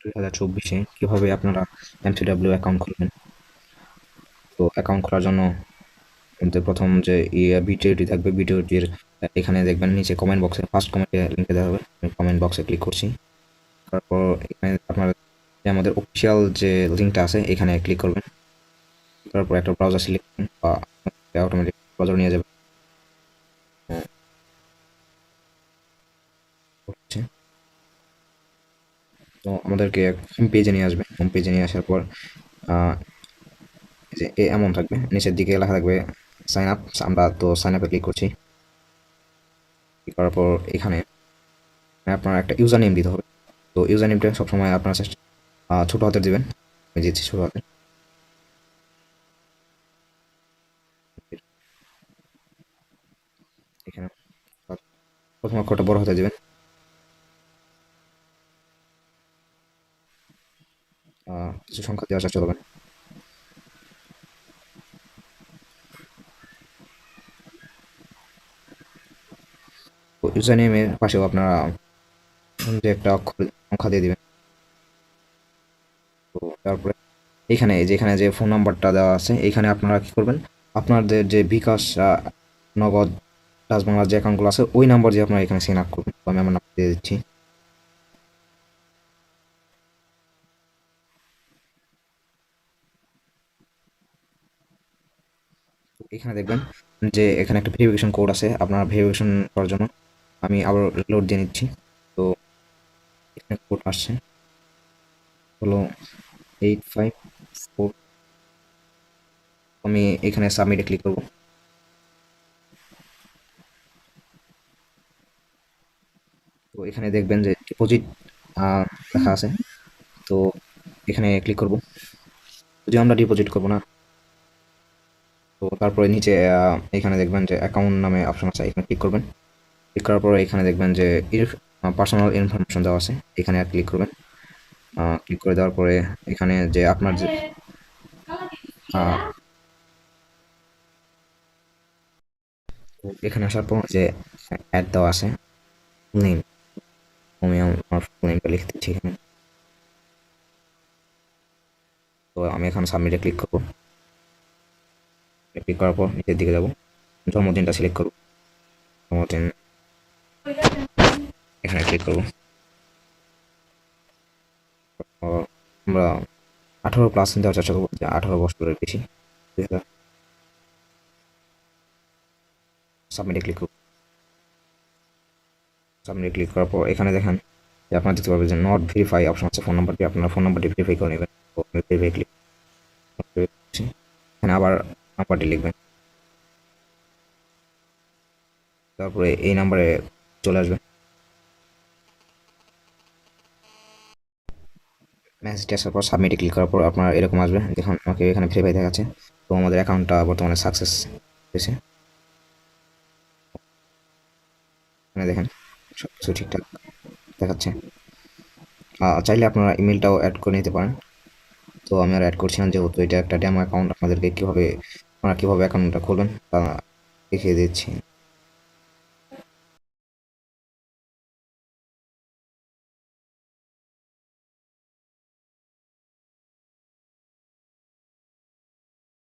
2024-এ কিভাবে আপনারা MCW account খুলবেন। তো অ্যাকাউন্ট খোলার জন্য আমাদের প্রথম যে ভিডিওটি থাকবে, ভিডিওটির এখানে দেখবেন নিচে কমেন্ট বক্সে ফার্স্ট কমেন্টে লিঙ্কে দেওয়া হবে। আমি কমেন্ট বক্সে ক্লিক করছি। তারপর এখানে আপনার যে আমাদের অফিসিয়াল যে লিঙ্কটা আছে এখানে ক্লিক করবেন। তারপর একটা ব্রাউজার সিলেক্ট করুন বা অটোমেটিক ব্রাউজার নিয়ে যাবে। তো আমাদেরকে হোম পেজে নিয়ে আসবে। হোম পেজে নিয়ে আসার পর যে এমন থাকবে, নিচের দিকে লেখা থাকবে সাইন আপ। আমরা তো সাইন আপে ক্লিক করছি। ক্লিক করার পর এখানে আপনার একটা ইউজার নেম দিতে হবে। তো ইউজার নেমটা সবসময় আপনার ছোটো হাতের দিবেন। আমি দিচ্ছি ছোটো হাতের। এখানে প্রথম অক্ষরটা বড় হাতে দিবেন। কিছু সংখ্যা দেওয়া চেষ্টা করবেন। তো ইউজার নেমের পাশেও আপনারা যে একটা অক্ষর সংখ্যা দিয়ে দিবেন। তো তারপরে এখানে যেখানে যে ফোন নাম্বারটা দেওয়া আছে এখানে আপনারা কি করবেন, আপনাদের যে বিকাশ, নগদ, ডাচ বাংলার যে অ্যাকাউন্টগুলো আছে ওই নাম্বার দিয়ে আপনারা এখানে সাইন আপ করবেন। তো আমি আমার নাম্বার দিয়ে দিচ্ছি। এখানে দেখবেন যে এখানে একটা ভেরিফিকেশন কোড আছে, আপনার ভেরিফিকেশন করার জন্য আমি আবার লোড দিয়ে নিচ্ছি। তো এখানে কোড আসছে হলো 854। আমি এখানে সাবমিটে ক্লিক করব। তো এখানে দেখবেন যে ডিপোজিট লেখা আছে। তো এখানে ক্লিক করব। যদি আমরা ডিপোজিট করব না, তো তারপরে নিচে এখানে দেখবেন যে অ্যাকাউন্ট নামে অপশন আছে, এখানে ক্লিক করবেন। ক্লিক করার পরে এখানে দেখবেন যে পার্সোনাল ইনফরমেশন দেওয়া আছে, এখানে ক্লিক করবেন। ক্লিক করে দেওয়ার পরে এখানে যে আপনার যে এখানে আসার পর যে অ্যাড দেওয়া আছে নেম, আমি আমার নেমটা লিখে দিচ্ছি এখানে। তো আমি এখন সাবমিটে ক্লিক করবো। ক্লিক করার পর নিচের দিকে যাব, জন্মদিনটা সিলেক্ট করব। জন্মদিন এখানে ক্লিক করব। আমরা 18+ দেওয়ার চেষ্টা করবো, যে 18 বছরের বেশি। সাবমিটে ক্লিক করব। সাবমিটে ক্লিক করার পর এখানে দেখেন যে আপনারা দেখতে পাবেন যে নট ভেরিফাই অপশন আছে, ফোন নাম্বারটি আপনার ফোন নাম্বারটি ভেরিফাই করে নেবেন। তো আমি ভেরিফাই ক্লিক করছি। এখানে আবার নাম্বারটি লিখবেন। তারপরে এই নাম্বারে চলে আসবে। মেসেজটি আসার পর সাবমিটে ক্লিক করার পর আপনার এরকম আসবে, দেখুন আমাকে এখানে ভেরিফাই দেখাচ্ছে। তো আমাদের অ্যাকাউন্টটা বর্তমানে সাকসেস হয়েছে। এখানে দেখেন সব কিছু ঠিকঠাক দেখাচ্ছে। চাইলে আপনারা ইমেলটাও অ্যাড করে নিতে পারেন। তো আমি আর অ্যাড করছিলাম, যেহেতু এটা একটা ডেমো অ্যাকাউন্ট, আপনাদেরকে কীভাবে আপনারা কীভাবে অ্যাকাউন্টটা খুলবেন তা দেখিয়ে দিচ্ছি।